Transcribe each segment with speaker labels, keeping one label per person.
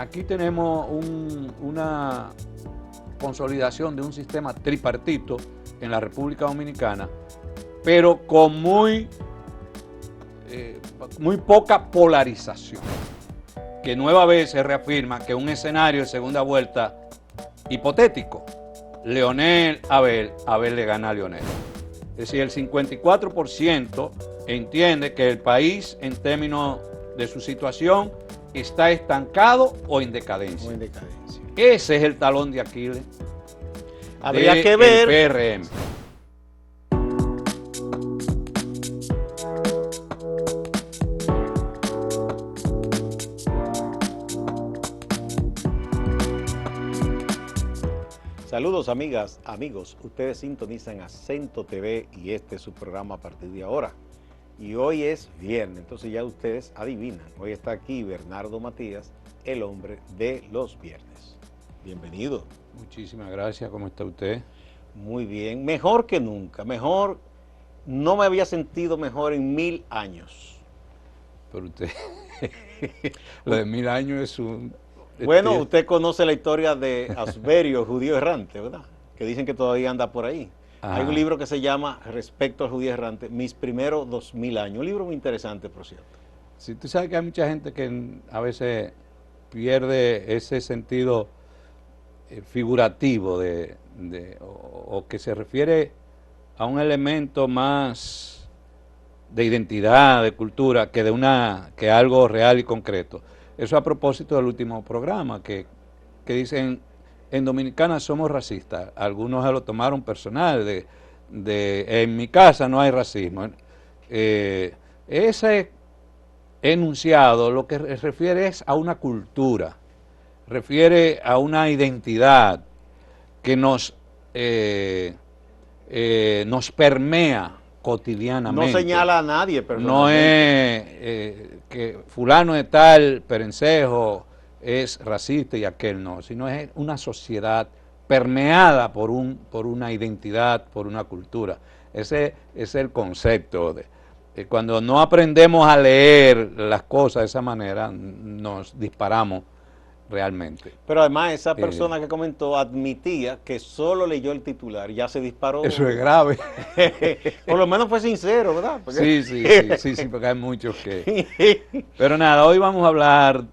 Speaker 1: aquí tenemos una consolidación de un sistema tripartito en la República Dominicana, pero con muy poca polarización, que nueva vez se reafirma que un escenario de segunda vuelta hipotético, Leonel, Abel le gana a Leonel. Es decir, el 54% entiende que el país, en términos de su situación, está estancado o en decadencia. Ese es el talón de Aquiles.
Speaker 2: Habría que ver.
Speaker 1: El PRM.
Speaker 2: Saludos amigas, amigos, ustedes sintonizan Acento TV y este es su programa a partir de ahora. Y hoy es viernes, entonces ya ustedes adivinan, hoy está aquí Bernardo Matías, el hombre de los viernes. Bienvenido.
Speaker 1: Muchísimas gracias, ¿cómo está usted?
Speaker 2: Muy bien, mejor que nunca, mejor, no me había sentido mejor en 1000 años.
Speaker 1: Pero usted, lo de 1000 años es un...
Speaker 2: Bueno, usted conoce la historia de Asberio, judío errante, ¿verdad? Que dicen que todavía anda por ahí. Ajá. Hay un libro que se llama Respecto al judío errante, mis primeros 2000 años. Un libro muy interesante, por cierto.
Speaker 1: Sí, tú sabes que hay mucha gente que a veces pierde ese sentido figurativo o que se refiere a un elemento más de identidad, de cultura, que algo real y concreto. Eso a propósito del último programa, que dicen, en Dominicana somos racistas. Algunos se lo tomaron personal, en mi casa no hay racismo. Ese enunciado lo que refiere es a una cultura, refiere a una identidad que nos permea cotidianamente.
Speaker 2: No señala a nadie, pero
Speaker 1: no es que fulano de tal, Perencejo, es racista y aquel no, sino es una sociedad permeada por una identidad, por una cultura. Ese es el concepto. Cuando no aprendemos a leer las cosas de esa manera, nos disparamos realmente.
Speaker 2: Pero además esa persona que comentó admitía que solo leyó el titular, ya se disparó.
Speaker 1: Eso es grave.
Speaker 2: Por lo menos fue sincero, ¿verdad?
Speaker 1: Porque... Sí, porque hay muchos que... Pero nada, hoy vamos a hablar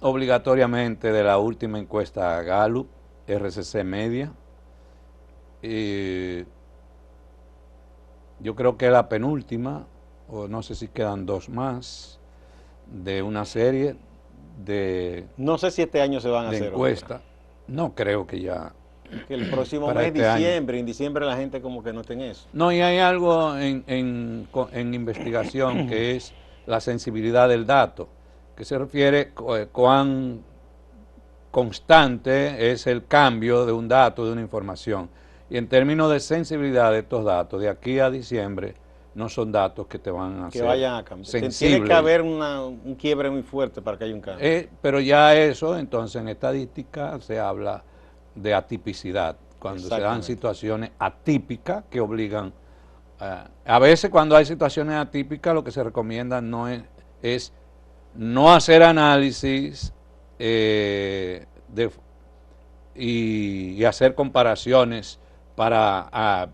Speaker 1: obligatoriamente de la última encuesta Gallup, RCC Media. Yo creo que es la penúltima, o no sé si quedan dos más, de una serie de...
Speaker 2: No sé si este año se van a hacer
Speaker 1: encuesta. No creo que ya...
Speaker 2: Que el próximo mes, diciembre, en diciembre la gente como que no está en eso.
Speaker 1: No, y hay algo en investigación que es la sensibilidad del dato, que se refiere a cuán constante es el cambio de un dato, de una información. Y en términos de sensibilidad de estos datos, de aquí a diciembre, no son datos que te van a
Speaker 2: que
Speaker 1: hacer
Speaker 2: vayan a cambiar.
Speaker 1: sensibles.
Speaker 2: Tiene que haber un quiebre muy fuerte para que haya un cambio.
Speaker 1: Pero ya eso, entonces en estadística se habla de atipicidad, cuando se dan situaciones atípicas que obligan, a veces cuando hay situaciones atípicas lo que se recomienda no es no hacer análisis y hacer comparaciones para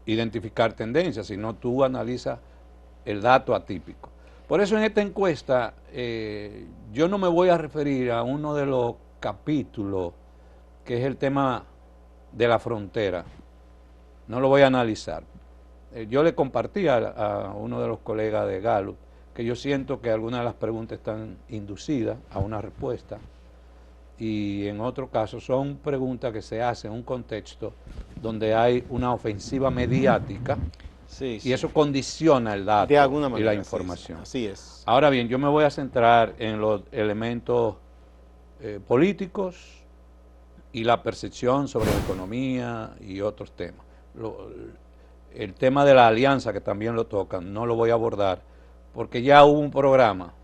Speaker 1: identificar tendencias, sino tú analizas el dato atípico. Por eso en esta encuesta yo no me voy a referir a uno de los capítulos que es el tema de la frontera, no lo voy a analizar. Yo le compartí a uno de los colegas de Gallup que yo siento que algunas de las preguntas están inducidas a una respuesta y en otro caso son preguntas que se hacen en un contexto donde hay una ofensiva mediática y eso condiciona el dato
Speaker 2: de alguna manera,
Speaker 1: y la información.
Speaker 2: Así es.
Speaker 1: Ahora bien, yo me voy a centrar en los elementos políticos y la percepción sobre la economía y otros temas. El tema de la alianza, que también lo tocan, no lo voy a abordar, porque ya hubo un programa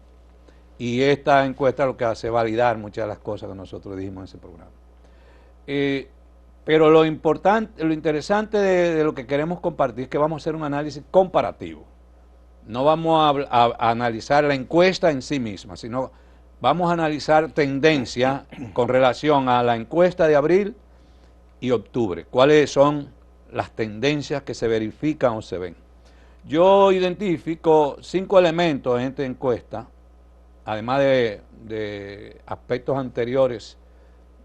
Speaker 1: y esta encuesta lo que hace es validar muchas de las cosas que nosotros dijimos en ese programa. Pero lo interesante de lo que queremos compartir es que vamos a hacer un análisis comparativo. No vamos a analizar la encuesta en sí misma, sino vamos a analizar tendencia con relación a la encuesta de abril y octubre. ¿Cuáles son las tendencias que se verifican o se ven? Yo identifico 5 elementos en esta encuesta, además de aspectos anteriores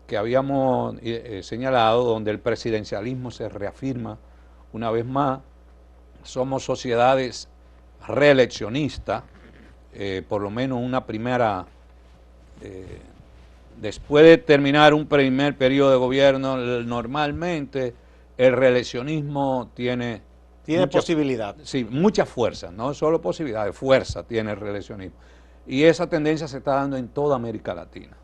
Speaker 1: que habíamos señalado, donde el presidencialismo se reafirma una vez más. Somos sociedades reeleccionistas, por lo menos una primera, después de terminar un primer periodo de gobierno, normalmente el reeleccionismo tiene
Speaker 2: posibilidad.
Speaker 1: Sí, mucha fuerza, no solo posibilidades, fuerza tiene el reeleccionismo. Y esa tendencia se está dando en toda América Latina.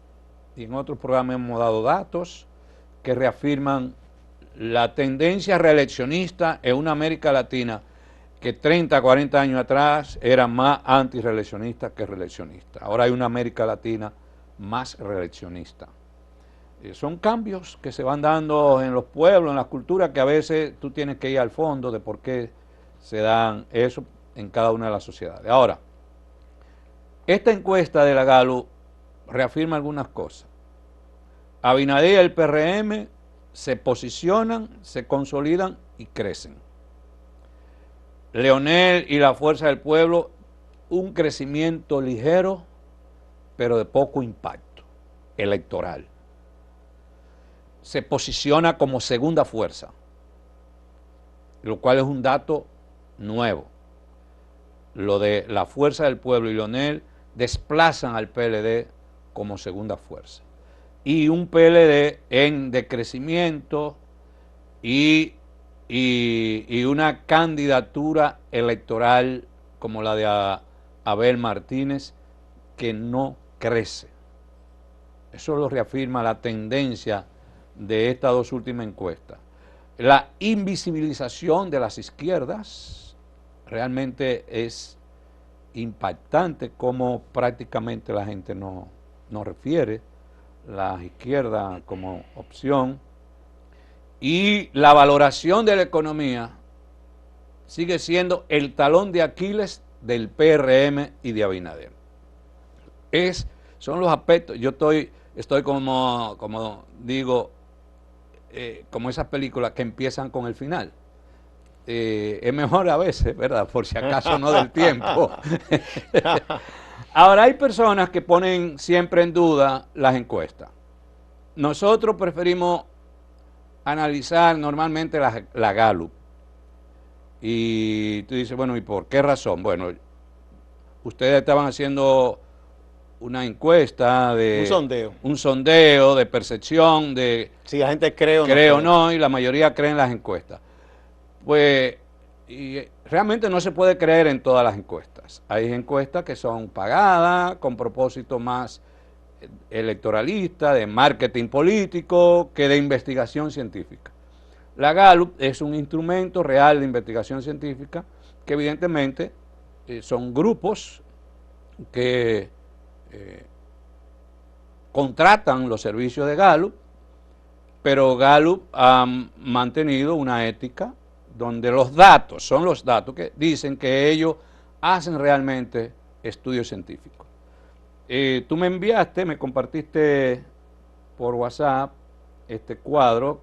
Speaker 1: Y en otros programas hemos dado datos que reafirman la tendencia reeleccionista en una América Latina que 30, 40 años atrás era más antireeleccionista que reeleccionista. Ahora hay una América Latina más reeleccionista. Son cambios que se van dando en los pueblos, en las culturas, que a veces tú tienes que ir al fondo de por qué se dan eso en cada una de las sociedades. Ahora, esta encuesta de la Gallup reafirma algunas cosas. Abinader y el PRM se posicionan, se consolidan y crecen. Leonel y la Fuerza del Pueblo, un crecimiento ligero, pero de poco impacto electoral. Se posiciona como segunda fuerza, lo cual es un dato nuevo. Lo de la Fuerza del Pueblo y Leonel desplazan al PLD como segunda fuerza. Y un PLD en decrecimiento y una candidatura electoral como la de Abel Martínez que no crece. Eso lo reafirma la tendencia de estas dos últimas encuestas. La invisibilización de las izquierdas realmente es impactante, como prácticamente la gente no refiere la izquierda como opción, y la valoración de la economía sigue siendo el talón de Aquiles del PRM y de Abinader. Son los aspectos. Yo estoy como digo, como esas películas que empiezan con el final. Es mejor a veces, ¿verdad? Por si acaso no del tiempo. Ahora, hay personas que ponen siempre en duda las encuestas. Nosotros preferimos analizar normalmente la Gallup. Y tú dices, bueno, ¿y por qué razón? Bueno, ustedes estaban haciendo una encuesta de... Un sondeo de percepción de...
Speaker 2: Si la gente cree
Speaker 1: o no, y la mayoría cree en las encuestas. Pues y realmente no se puede creer en todas las encuestas. Hay encuestas que son pagadas con propósito más electoralista, de marketing político, que de investigación científica. La Gallup es un instrumento real de investigación científica que evidentemente son grupos que contratan los servicios de Gallup, pero Gallup ha mantenido una ética donde los datos, son los datos que dicen que ellos hacen realmente estudios científicos. Tú me compartiste por WhatsApp este cuadro,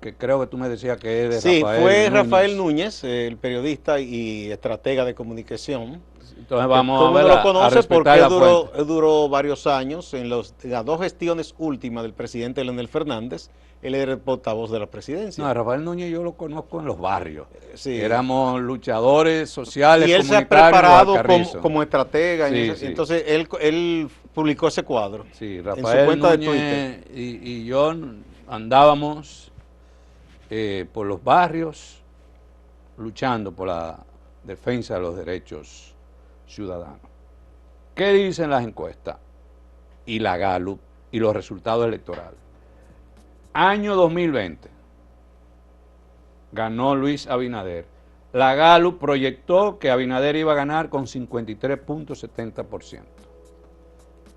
Speaker 1: que creo que tú me decías que es de Rafael Núñez.
Speaker 2: Sí, fue Rafael Núñez, el periodista y estratega de comunicación.
Speaker 1: Entonces vamos
Speaker 2: a ver, lo conoce porque
Speaker 1: él
Speaker 2: duró varios años en las dos gestiones últimas del presidente Leonel Fernández. Él era el portavoz de la presidencia.
Speaker 1: No, Rafael Núñez yo lo conozco en los barrios.
Speaker 2: Sí.
Speaker 1: Éramos luchadores sociales,
Speaker 2: y él se ha preparado como estratega. Sí. Entonces él publicó ese cuadro.
Speaker 1: Sí, Rafael en su cuenta Núñez de Twitter. Y yo andábamos por los barrios luchando por la defensa de los derechos ciudadanos. ¿Qué dicen las encuestas? Y la Gallup y los resultados electorales. Año 2020, ganó Luis Abinader. La Gallup proyectó que Abinader iba a ganar con 53.70%.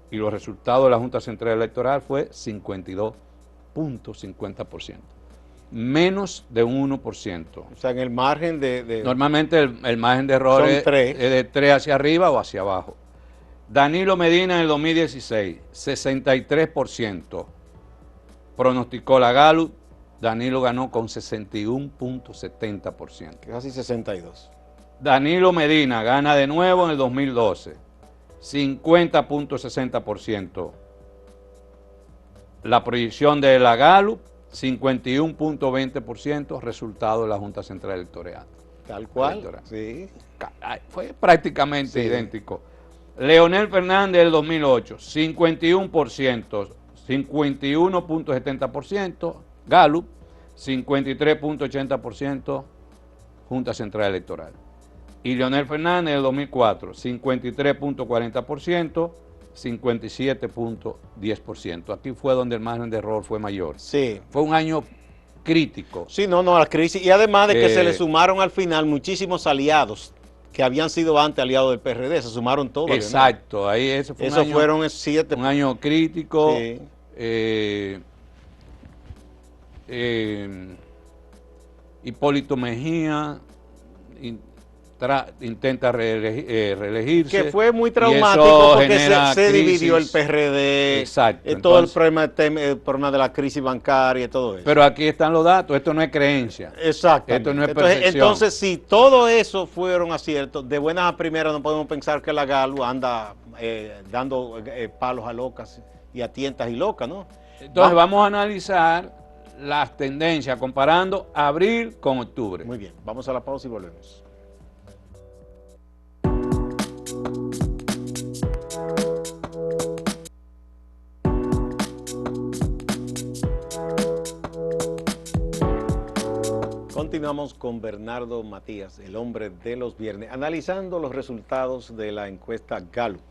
Speaker 1: Y los resultados de la Junta Central Electoral fue 52.50%. Menos de un 1%.
Speaker 2: O sea, en el margen de...
Speaker 1: Normalmente el margen de error es de 3 hacia arriba o hacia abajo. Danilo Medina en el 2016, 63%. Pronosticó la Gallup, Danilo ganó con 61.70%.
Speaker 2: Casi 62.
Speaker 1: Danilo Medina gana de nuevo en el 2012, 50.60%. La proyección de la Gallup, 51.20%, resultado de la Junta Central Electoral.
Speaker 2: Tal cual, sí.
Speaker 1: Fue prácticamente idéntico. Leonel Fernández del 2008, 51%, 51.70%, Gallup, 53.80%, Junta Central Electoral. Y Leonel Fernández del 2004, 53.40%, 57.10%. Aquí fue donde el margen de error fue mayor.
Speaker 2: Sí.
Speaker 1: Fue un año crítico.
Speaker 2: Sí, no, la crisis. Y además de que se le sumaron al final muchísimos aliados que habían sido antes aliados del PRD, se sumaron todos.
Speaker 1: Exacto, ahí eso fue
Speaker 2: fueron 7.
Speaker 1: Un año crítico.
Speaker 2: Sí.
Speaker 1: Hipólito Mejía intenta reelegirse.
Speaker 2: Que fue muy traumático porque se dividió el PRD.
Speaker 1: Exacto.
Speaker 2: Todo el problema de la crisis bancaria y todo eso.
Speaker 1: Pero aquí están los datos, esto no es creencia.
Speaker 2: Exacto.
Speaker 1: Esto no es percepción.
Speaker 2: Entonces, si todo eso fueron aciertos, de buenas a primeras no podemos pensar que la Gallup anda dando palos a locas y a tientas y locas, ¿no?
Speaker 1: Entonces vamos a analizar las tendencias comparando abril con octubre.
Speaker 2: Muy bien, vamos a la pausa y volvemos. Continuamos con Bernardo Matías, el hombre de los viernes, analizando los resultados de la encuesta Gallup.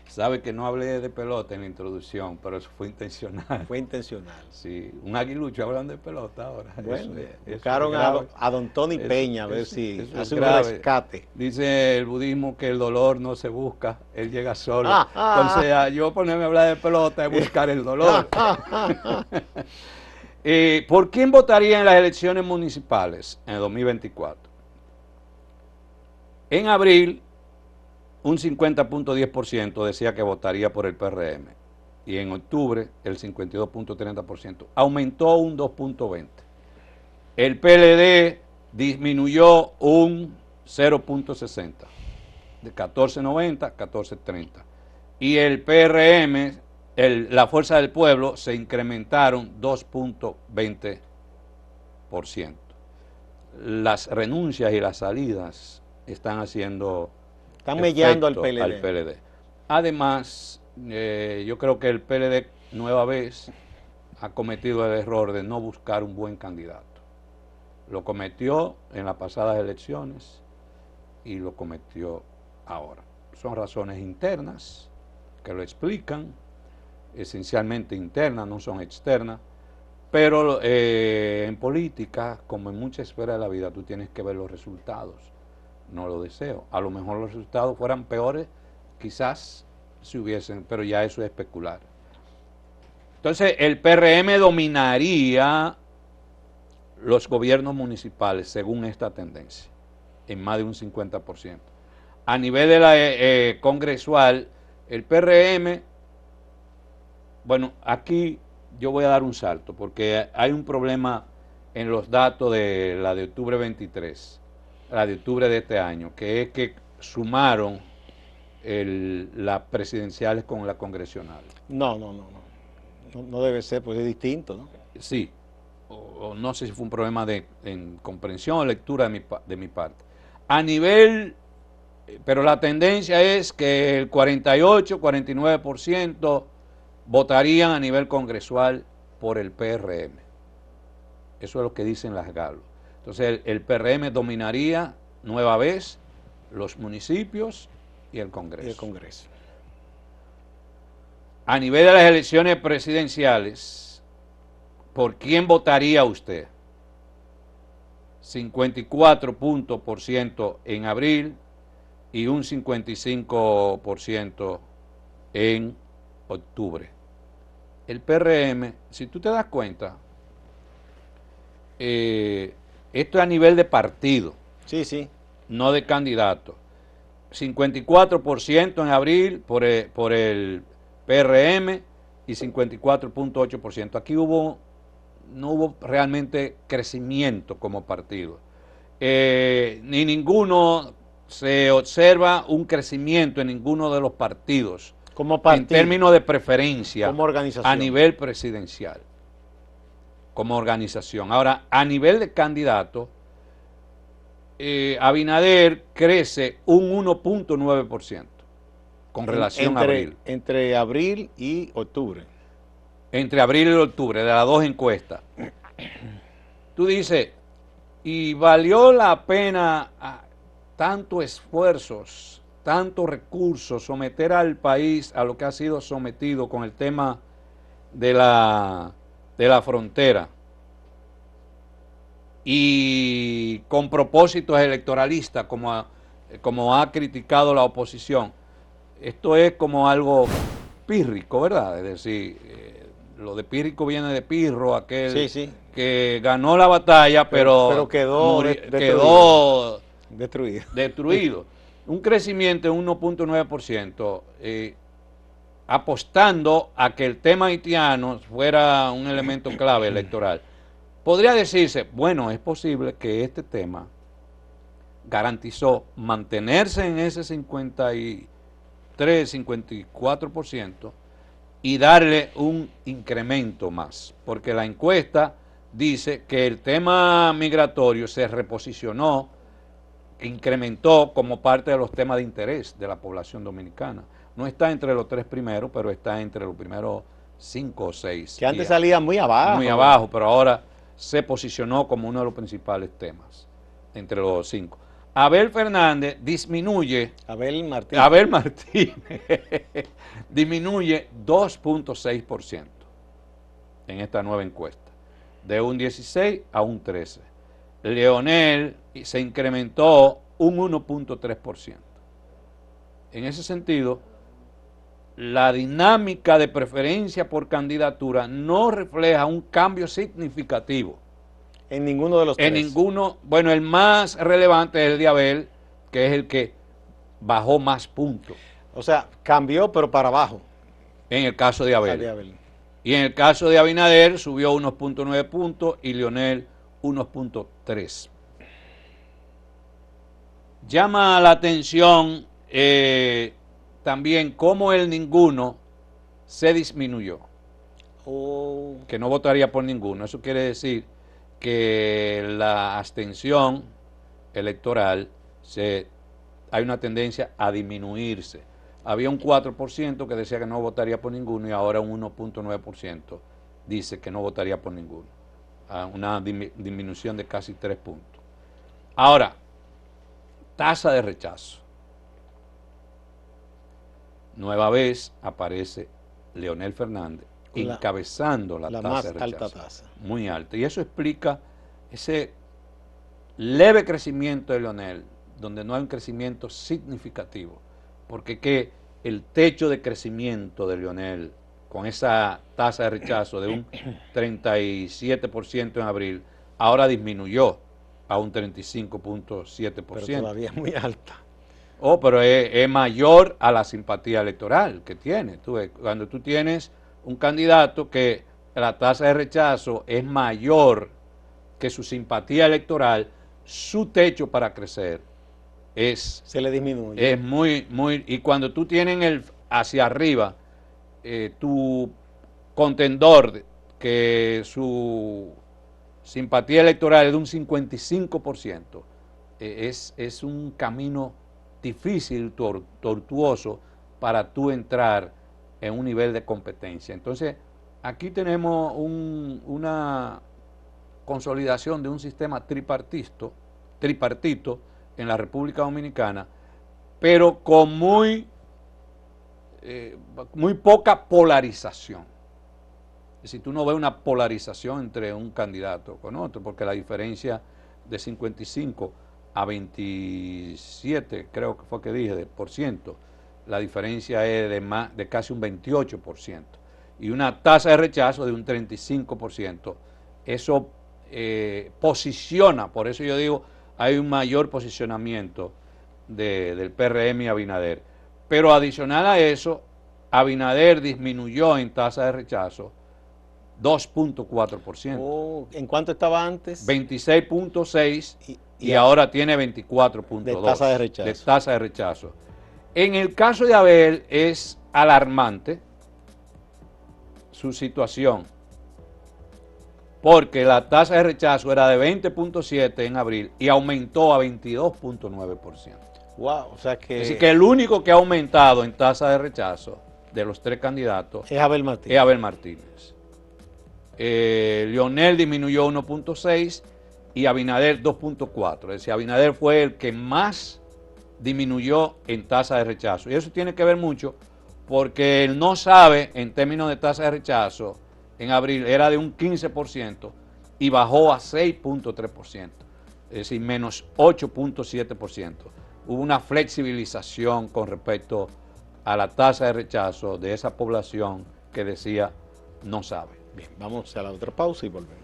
Speaker 1: Sabe que no hablé de pelota en la introducción, pero eso fue intencional.
Speaker 2: Fue intencional.
Speaker 1: Sí, un aguilucho hablando de pelota ahora.
Speaker 2: Bueno, buscaron a don Tony Peña a ver si hace un rescate.
Speaker 1: Dice el budismo que el dolor no se busca, él llega solo. Entonces, yo ponerme a hablar de pelota es buscar el dolor. ¿Por quién votaría en las elecciones municipales en el 2024? En abril, un 50.10% decía que votaría por el PRM y en octubre el 52.30%. Aumentó un 2.20%. El PLD disminuyó un 0.60%, de 14.90 a 14.30. Y el PRM, la Fuerza del Pueblo, se incrementaron 2.20%. Las renuncias y las salidas están haciendo...
Speaker 2: Están mellando al PLD.
Speaker 1: Además, yo creo que el PLD nueva vez ha cometido el error de no buscar un buen candidato. Lo cometió en las pasadas elecciones y lo cometió ahora. Son razones internas que lo explican, esencialmente internas, no son externas, pero en política, como en muchas esferas de la vida, tú tienes que ver los resultados. No lo deseo. A lo mejor los resultados fueran peores, quizás si hubiesen, pero ya eso es especular. Entonces, el PRM dominaría los gobiernos municipales según esta tendencia, en más de un 50%. A nivel de la congresual, el PRM, bueno, aquí yo voy a dar un salto, porque hay un problema en los datos de la de octubre 23, la de octubre de este año, que es que sumaron las presidenciales con las congresionales.
Speaker 2: No debe ser, pues es distinto, ¿no?
Speaker 1: Sí, o no sé si fue un problema en comprensión o lectura de mi parte. A nivel, pero la tendencia es que el 48, 49% votarían a nivel congresual por el PRM. Eso es lo que dicen las Gallup. Entonces el PRM dominaría nueva vez los municipios y el Congreso. A nivel de las elecciones presidenciales, ¿por quién votaría usted? 54% en abril y un 55% en octubre. El PRM, si tú te das cuenta, esto es a nivel de partido,
Speaker 2: sí,
Speaker 1: no de candidato. 54% en abril por el PRM y 54.8%. Aquí no hubo realmente crecimiento como partido. Ni ninguno se observa un crecimiento en ninguno de los partidos
Speaker 2: como partido,
Speaker 1: en términos de preferencia
Speaker 2: como organización,
Speaker 1: a nivel presidencial, como organización. Ahora, a nivel de candidato, Abinader crece un 1.9% con relación a abril.
Speaker 2: Entre abril y octubre.
Speaker 1: Entre abril y octubre, de las dos encuestas. Tú dices, ¿y valió la pena tantos esfuerzos, tantos recursos, someter al país a lo que ha sido sometido con el tema de la frontera y con propósitos electoralistas como ha criticado la oposición? Esto es como algo pírrico, ¿verdad? Es decir, lo de pírrico viene de pirro, aquel que ganó la batalla, pero
Speaker 2: quedó
Speaker 1: destruido. Un crecimiento de 1.9%, apostando a que el tema haitiano fuera un elemento clave electoral. Podría decirse, bueno, es posible que este tema garantizó mantenerse en ese 53-54% y darle un incremento más, porque la encuesta dice que el tema migratorio se reposicionó, incrementó como parte de los temas de interés de la población dominicana. No está entre los 3 primeros, pero está entre los primeros 5 o 6.
Speaker 2: Que antes salía muy abajo.
Speaker 1: Muy abajo, pero ahora se posicionó como uno de los principales temas, entre los 5. Abel Fernández disminuye.
Speaker 2: Abel Martínez
Speaker 1: disminuye 2.6% en esta nueva encuesta, de un 16 a un 13. Leonel se incrementó un 1.3%. En ese sentido, la dinámica de preferencia por candidatura no refleja un cambio significativo.
Speaker 2: En ninguno de los tres.
Speaker 1: En ninguno. Bueno, el más relevante es el de Abel, que es el que bajó más puntos.
Speaker 2: O sea, cambió, pero para abajo.
Speaker 1: En el caso de Abel. Y en el caso de Abinader subió 1.9 puntos y Leonel 1.3. Llama la atención también cómo el ninguno se disminuyó. Que no votaría por ninguno. Eso quiere decir que la abstención electoral hay una tendencia a disminuirse. Había un 4% que decía que no votaría por ninguno y ahora un 1.9% dice que no votaría por ninguno. Una disminución de casi 3 puntos. Ahora, tasa de rechazo. Nueva vez aparece Leonel Fernández encabezando la tasa de rechazo.
Speaker 2: Alta tasa.
Speaker 1: Muy alta. Y eso explica ese leve crecimiento de Leonel, donde no hay un crecimiento significativo. Porque que el techo de crecimiento de Leonel, con esa tasa de rechazo de un 37% en abril, ahora disminuyó a un 35.7%.
Speaker 2: Pero todavía es muy alta.
Speaker 1: Pero es mayor a la simpatía electoral que tiene. Cuando tú tienes un candidato que la tasa de rechazo es mayor que su simpatía electoral, su techo para crecer
Speaker 2: se le disminuye.
Speaker 1: Es muy, y cuando tú tienes hacia arriba, tu contendor, que su simpatía electoral es de un 55%, es un camino difícil, tortuoso, para tú entrar en un nivel de competencia. Entonces, aquí tenemos una consolidación de un sistema tripartito en la República Dominicana, pero con muy poca polarización. Es decir, tú no ves una polarización entre un candidato con otro, porque la diferencia de 55 a 27, creo que fue que dije, de por ciento, la diferencia es de casi un 28%. Y una tasa de rechazo de un 35%. Eso posiciona, por eso yo digo, hay un mayor posicionamiento del PRM y Abinader. Pero adicional a eso, Abinader disminuyó en tasa de rechazo 2.4%.
Speaker 2: Oh, ¿en cuánto estaba antes?
Speaker 1: 26.6 y ahora tiene 24.2
Speaker 2: de tasa de rechazo.
Speaker 1: de tasa de rechazo. En el caso de Abel es alarmante su situación, porque la tasa de rechazo era de 20.7 en abril y aumentó a 22.9%.
Speaker 2: Wow, o sea que...
Speaker 1: Es decir, que el único que ha aumentado en tasa de rechazo de los tres candidatos
Speaker 2: es Abel Martínez.
Speaker 1: Es Abel Martínez. Leonel disminuyó 1.6 y Abinader 2.4. Es decir, Abinader fue el que más disminuyó en tasa de rechazo. Y eso tiene que ver mucho porque él no sabe, en términos de tasa de rechazo, en abril era de un 15% y bajó a 6.3%. Es decir, menos 8.7%. Hubo una flexibilización con respecto a la tasa de rechazo de esa población que decía no sabe.
Speaker 2: Bien, vamos a la otra pausa y volvemos.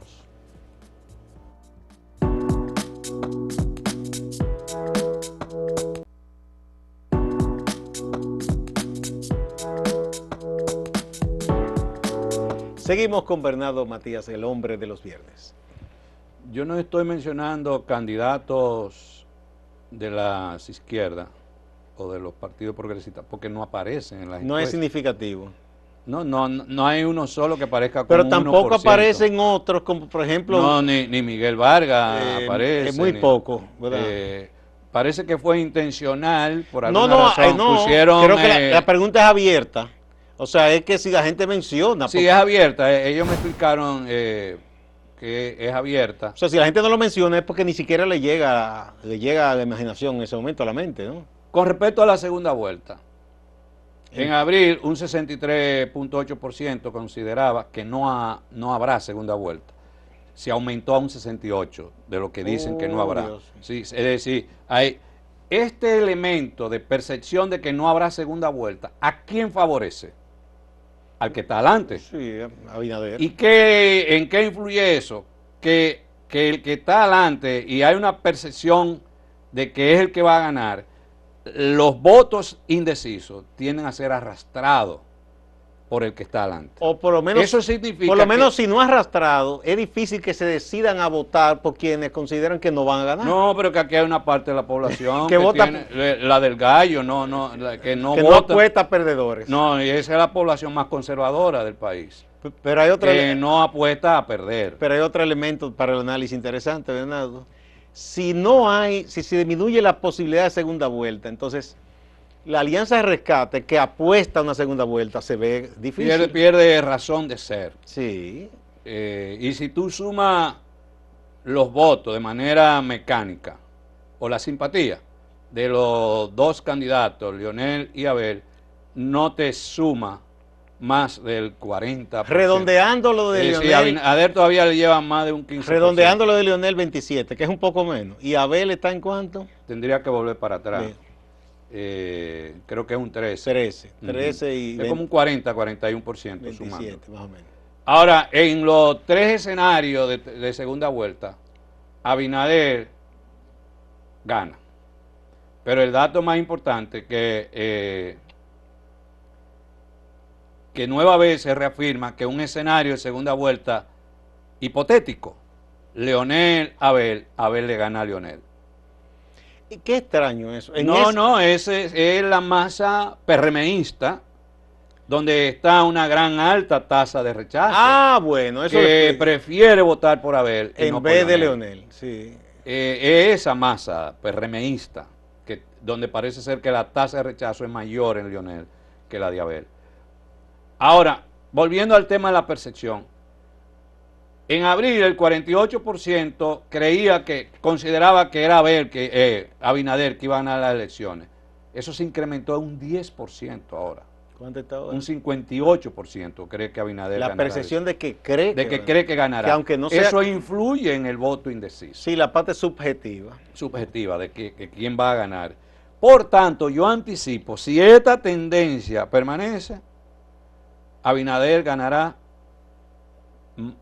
Speaker 2: Seguimos con Bernardo Matías, el hombre de los viernes.
Speaker 1: Yo no estoy mencionando candidatos de las izquierdas o de los partidos progresistas porque no aparecen en las encuestas.
Speaker 2: No es significativo.
Speaker 1: No hay uno solo que aparezca como
Speaker 2: pero tampoco
Speaker 1: 1%.
Speaker 2: Aparecen otros, como por ejemplo...
Speaker 1: No, ni Miguel Vargas aparece.
Speaker 2: Es muy poco, ¿verdad?
Speaker 1: Parece que fue intencional, por alguna razón. Pusieron,
Speaker 2: creo que la pregunta es abierta. O sea, es que si la gente menciona...
Speaker 1: Sí, es abierta. Ellos me explicaron que es abierta.
Speaker 2: O sea, si la gente no lo menciona es porque ni siquiera le llega a la imaginación en ese momento, a la mente, ¿no?
Speaker 1: Con respecto a la segunda vuelta, en abril un 63.8% consideraba que no habrá segunda vuelta. Se aumentó a un 68% de lo que dicen que no habrá. Sí, es decir, hay este elemento de percepción de que no habrá segunda vuelta. ¿A quién favorece? Al que está adelante.
Speaker 2: Sí, Abinader.
Speaker 1: ¿Y en qué influye eso? Que el que está adelante y hay una percepción de que es el que va a ganar, los votos indecisos tienden a ser arrastrados por el que está adelante.
Speaker 2: O por lo menos,
Speaker 1: eso significa
Speaker 2: por lo menos si no arrastrado, es difícil que se decidan a votar por quienes consideran que no van a ganar.
Speaker 1: No, pero que aquí hay una parte de la población
Speaker 2: que vota,
Speaker 1: tiene, la del gallo, que no
Speaker 2: vota, no apuesta a perdedores.
Speaker 1: No, y esa es la población más conservadora del país.
Speaker 2: Pero hay otra
Speaker 1: que no apuesta a perder.
Speaker 2: Pero hay otro elemento para el análisis interesante, Bernardo. Si se disminuye la posibilidad de segunda vuelta, entonces la alianza de rescate que apuesta a una segunda vuelta se ve difícil.
Speaker 1: Pierde razón de ser.
Speaker 2: Sí.
Speaker 1: Y si tú sumas los votos de manera mecánica o la simpatía de los dos candidatos, Leonel y Abel, no te suma más del 40%.
Speaker 2: Redondeando lo de Leonel.
Speaker 1: Sí, Abinader todavía le lleva más de un 15%.
Speaker 2: Redondeando lo de Leonel 27, que es un poco menos. ¿Y Abel está en cuánto?
Speaker 1: Tendría que volver para atrás. Creo que es un 13.
Speaker 2: 13 y...
Speaker 1: Es como un 41%
Speaker 2: 27,
Speaker 1: sumando.
Speaker 2: Más o menos.
Speaker 1: Ahora, en los tres escenarios de segunda vuelta, Abinader gana. Pero el dato más importante que nueva vez se reafirma que un escenario de segunda vuelta hipotético, Leonel, Abel le gana a Leonel.
Speaker 2: ¿Y qué extraño eso?
Speaker 1: Esa es la masa PRMista, donde está una gran alta tasa de rechazo.
Speaker 2: Bueno, eso
Speaker 1: que prefiere votar por Abel
Speaker 2: en vez de Leonel. Sí.
Speaker 1: Esa masa PRMista, donde parece ser que la tasa de rechazo es mayor en Leonel que la de Abel. Ahora, volviendo al tema de la percepción, en abril el 48% consideraba que era Abinader que iba a ganar las elecciones. Eso se incrementó a un 10% ahora.
Speaker 2: ¿Cuánto está ahora?
Speaker 1: Un 58% cree que Abinader
Speaker 2: ganará. La percepción de que cree
Speaker 1: que ganará.
Speaker 2: Que aunque no sea...
Speaker 1: Eso influye en el voto indeciso.
Speaker 2: Sí, la parte subjetiva.
Speaker 1: Subjetiva de que quién va a ganar. Por tanto, yo anticipo, si esta tendencia permanece, Abinader ganará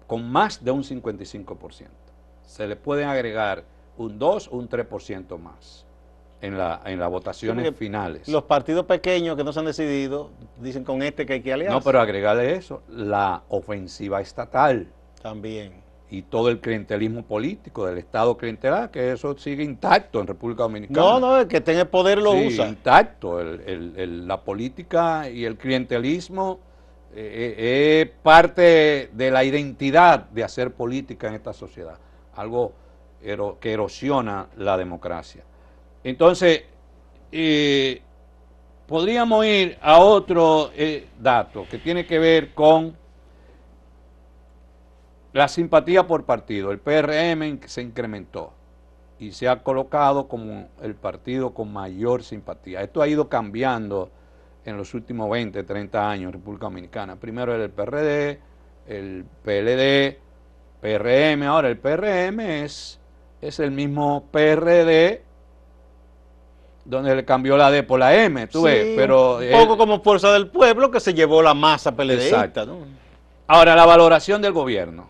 Speaker 1: con más de un 55%. Se le pueden agregar un 2 o un 3% más. en las votaciones
Speaker 2: Sí,
Speaker 1: finales.
Speaker 2: los partidos pequeños que no se han decidido dicen con este que hay que aliarse.
Speaker 1: No, pero agregarle eso, la ofensiva estatal
Speaker 2: También.
Speaker 1: y todo el clientelismo político del Estado clientelar, que eso sigue intacto en República Dominicana.
Speaker 2: No, el que tenga el poder lo
Speaker 1: Sí,
Speaker 2: usa.
Speaker 1: intacto. La política y el clientelismo es parte de la identidad de hacer política en esta sociedad, algo que erosiona la democracia. Entonces, podríamos ir a otro dato que tiene que ver con la simpatía por partido. El PRM se incrementó y se ha colocado como el partido con mayor simpatía. Esto ha ido cambiando en los últimos 20, 30 años en República Dominicana. Primero era el PRD, el PLD, PRM, ahora el PRM es el mismo PRD donde le cambió la D por la M, tú ves, pero
Speaker 2: un poco como Fuerza del Pueblo que se llevó la masa PLDista, ¿no?
Speaker 1: Ahora, la valoración del gobierno.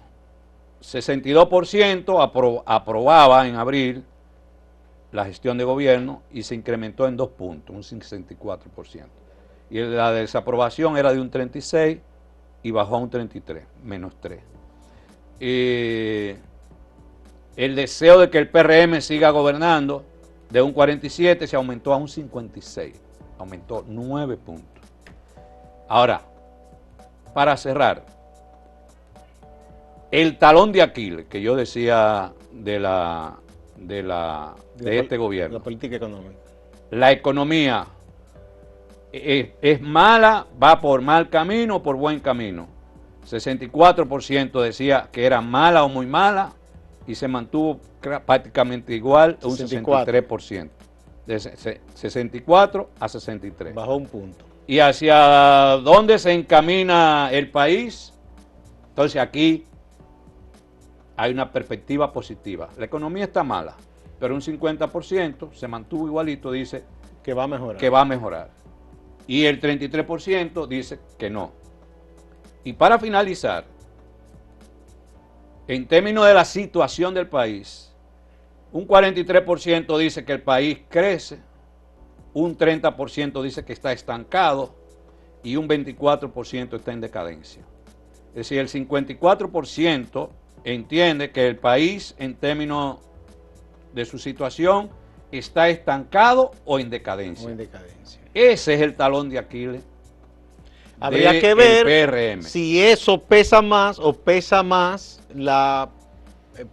Speaker 1: 62% aprobaba en abril la gestión de gobierno y se incrementó en 2 puntos, un 64%. Y la desaprobación era de un 36% y bajó a un 33%, menos 3%. El deseo de que el PRM siga gobernando de un 47% se aumentó a un 56%, aumentó 9 puntos. Ahora, para cerrar, el talón de Aquiles que yo decía de este gobierno,
Speaker 2: La política económica.
Speaker 1: la economía es mala, va por mal camino o por buen camino. 64% decía que era mala o muy mala y se mantuvo prácticamente igual, un 63%. De 64 a 63.
Speaker 2: Bajó un punto.
Speaker 1: ¿Y hacia dónde se encamina el país? Entonces aquí hay una perspectiva positiva. La economía está mala, pero un 50% se mantuvo igualito, dice
Speaker 2: que va a mejorar.
Speaker 1: Que va a mejorar. Y el 33% dice que no. Y para finalizar, en términos de la situación del país, un 43% dice que el país crece, un 30% dice que está estancado y un 24% está en decadencia. Es decir, el 54% entiende que el país, en términos de su situación, está estancado o en decadencia. Ese es el talón de Aquiles.
Speaker 2: Habría que ver si eso pesa más o pesa más la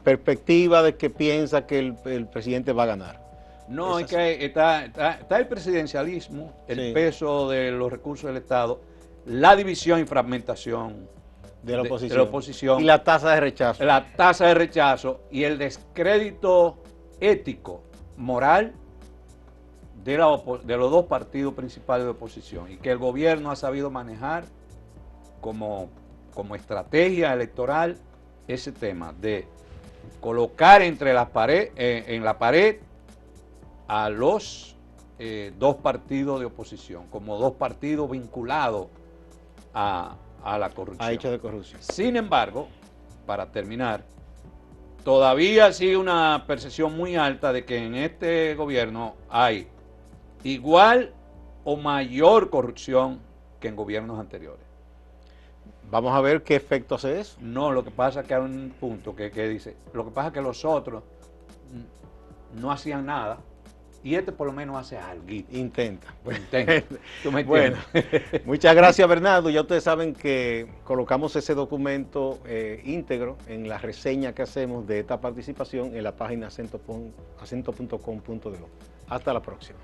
Speaker 2: perspectiva de que piensa que el presidente va a ganar.
Speaker 1: No, es que está el presidencialismo, el peso de los recursos del Estado, la división y fragmentación
Speaker 2: de la oposición.
Speaker 1: Y
Speaker 2: la tasa de rechazo.
Speaker 1: La tasa de rechazo y el descrédito ético, moral de los dos partidos principales de oposición, y que el gobierno ha sabido manejar como estrategia electoral ese tema de colocar en la pared a los dos partidos de oposición, como dos partidos vinculados a la corrupción.
Speaker 2: A hechos de corrupción.
Speaker 1: Sin embargo, para terminar, todavía sigue una percepción muy alta de que en este gobierno hay igual o mayor corrupción que en gobiernos anteriores.
Speaker 2: Vamos a ver qué efecto hace eso.
Speaker 1: No, lo que pasa es que hay un punto que dice, lo que pasa es que los otros no hacían nada y este por lo menos hace algo.
Speaker 2: Intenta.
Speaker 1: ¿Tú me entiendes?
Speaker 2: Bueno, muchas gracias, Bernardo. Ya ustedes saben que colocamos ese documento íntegro en la reseña que hacemos de esta participación en la página acento.com.do. Hasta la próxima.